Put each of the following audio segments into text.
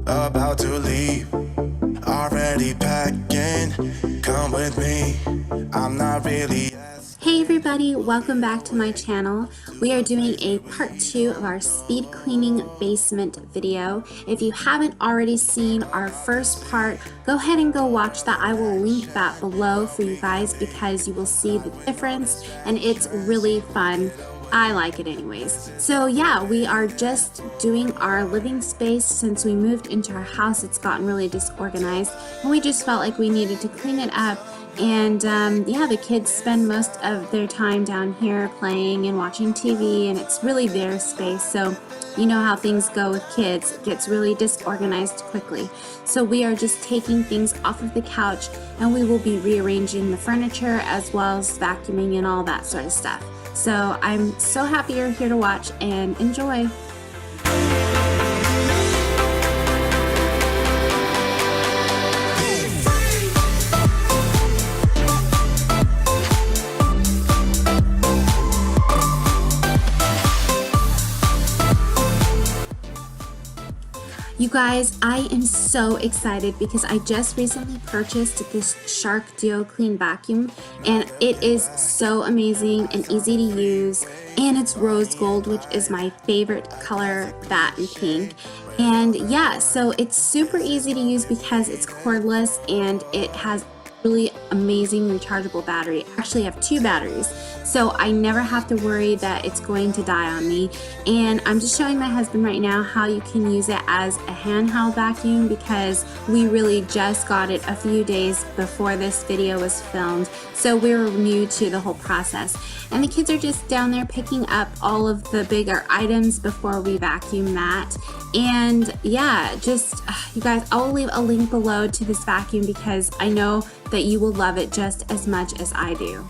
about to leave, already packing, come with me, I'm not really. Hey everybody, welcome back to my channel. We are doing a part 2 of our speed cleaning basement video. If you haven't already seen our first part, go ahead and go watch that. I will link that below for you guys because you will see the difference and it's really fun. I like it anyways. So yeah, we are just doing our living space. Since we moved into our house, it's gotten really disorganized and we just felt like we needed to clean it up. And yeah, the kids spend most of their time down here playing and watching TV, and it's really their space. So you know how things go with kids, it gets really disorganized quickly. So we are just taking things off of the couch and we will be rearranging the furniture as well as vacuuming and all that sort of stuff. So I'm so happy you're here to watch and enjoy. You guys, I am so excited because I just recently purchased this Shark Duo Clean Vacuum and it is so amazing and easy to use, and it's rose gold, which is my favorite color, that and pink. And yeah, so it's super easy to use because it's cordless and it has really amazing rechargeable battery. Actually, I have 2 batteries, so I never have to worry that it's going to die on me. And I'm just showing my husband right now how you can use it as a handheld vacuum because we really just got it a few days before this video was filmed, so we were new to the whole process. And the kids are just down there picking up all of the bigger items before we vacuum that. And yeah, just you guys, I'll leave a link below to this vacuum because I know that you will love it just as much as I do.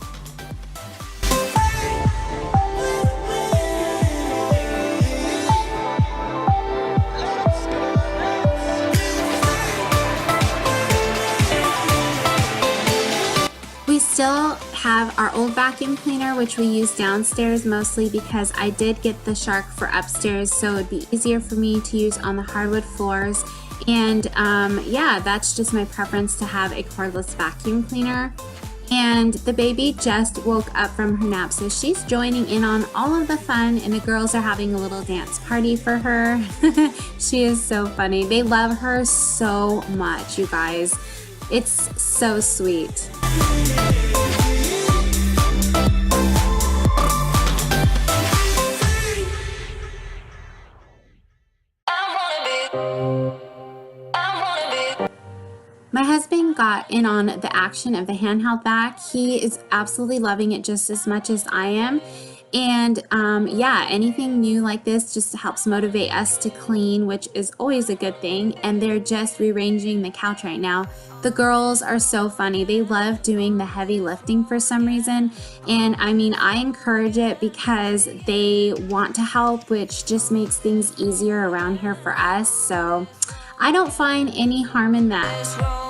We still have our old vacuum cleaner, which we use downstairs mostly because I did get the Shark for upstairs, so it'd be easier for me to use on the hardwood floors. And yeah, that's just my preference to have a cordless vacuum cleaner. And the baby just woke up from her nap, so she's joining in on all of the fun, and the girls are having a little dance party for her. She is so funny. They love her so much, you guys. It's so sweet. My husband got in on the action of the handheld vac. He is absolutely loving it just as much as I am. And yeah, anything new like this just helps motivate us to clean, which is always a good thing. And they're just rearranging the couch right now. The girls are so funny. They love doing the heavy lifting for some reason. And I mean, I encourage it because they want to help, which just makes things easier around here for us. So I don't find any harm in that.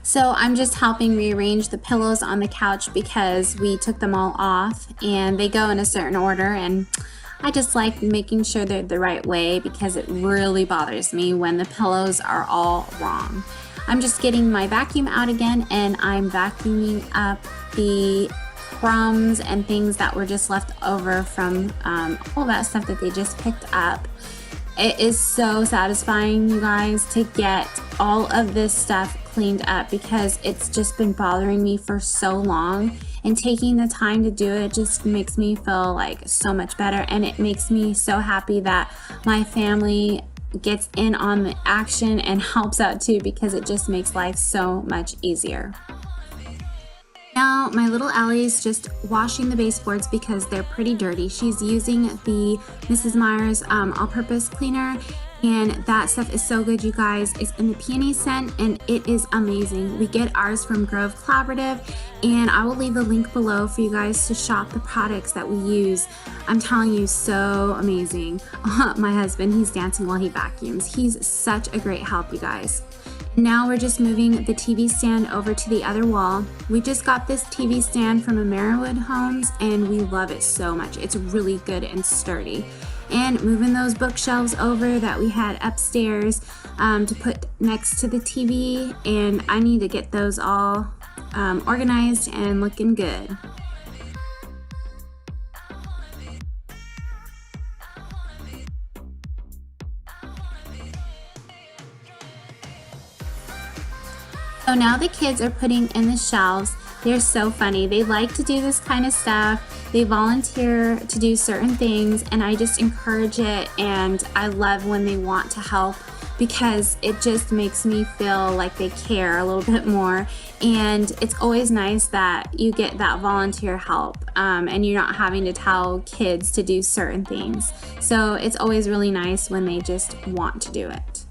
So I'm just helping rearrange the pillows on the couch because we took them all off and they go in a certain order, and I just like making sure they're the right way because it really bothers me when the pillows are all wrong. I'm just getting my vacuum out again and I'm vacuuming up the crumbs and things that were just left over from all that stuff that they just picked up. It is so satisfying, you guys, to get all of this stuff cleaned up because it's just been bothering me for so long, and taking the time to do it just makes me feel like so much better, and it makes me so happy that my family gets in on the action and helps out too because it just makes life so much easier. Now my little Ellie's just washing the baseboards because they're pretty dirty. She's using the Mrs. Meyer's all-purpose cleaner, And that stuff is so good, you guys. It's in the peony scent and it is amazing. We get ours from Grove Collaborative, and I will leave the link below for you guys to shop the products that we use. I'm telling you, so amazing. My husband, he's dancing while he vacuums. He's such a great help, you guys. Now we're just moving the TV stand over to the other wall. We just got this TV stand from Ameriwood Homes and we love it so much. It's really good and sturdy. And moving those bookshelves over that we had upstairs to put next to the TV, and I need to get those all organized and looking good. So now the kids are putting in the shelves. They're so funny. They like to do this kind of stuff. They volunteer to do certain things, and I just encourage it, and I love when they want to help because it just makes me feel like they care a little bit more. And it's always nice that you get that volunteer help and you're not having to tell kids to do certain things. So it's always really nice when they just want to do it.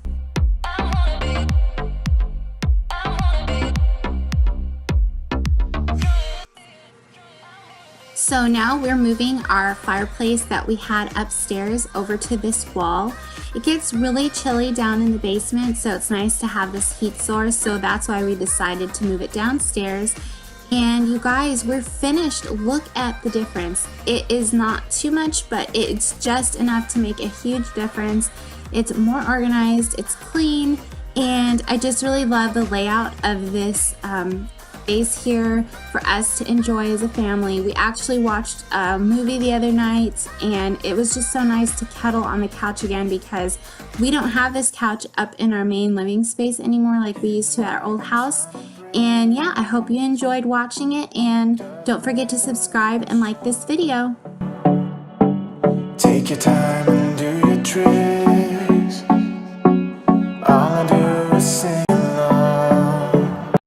So now we're moving our fireplace that we had upstairs over to this wall. It gets really chilly down in the basement, so it's nice to have this heat source, so that's why we decided to move it downstairs. And you guys, we're finished. Look at the difference. It is not too much, but it's just enough to make a huge difference. It's more organized, it's clean, and I just really love the layout of this space here for us to enjoy as a family. We actually watched a movie the other night, and it was just so nice to cuddle on the couch again because we don't have this couch up in our main living space anymore like we used to at our old house. And yeah, I hope you enjoyed watching it, and don't forget to subscribe and like this video. Take your time and do your trick.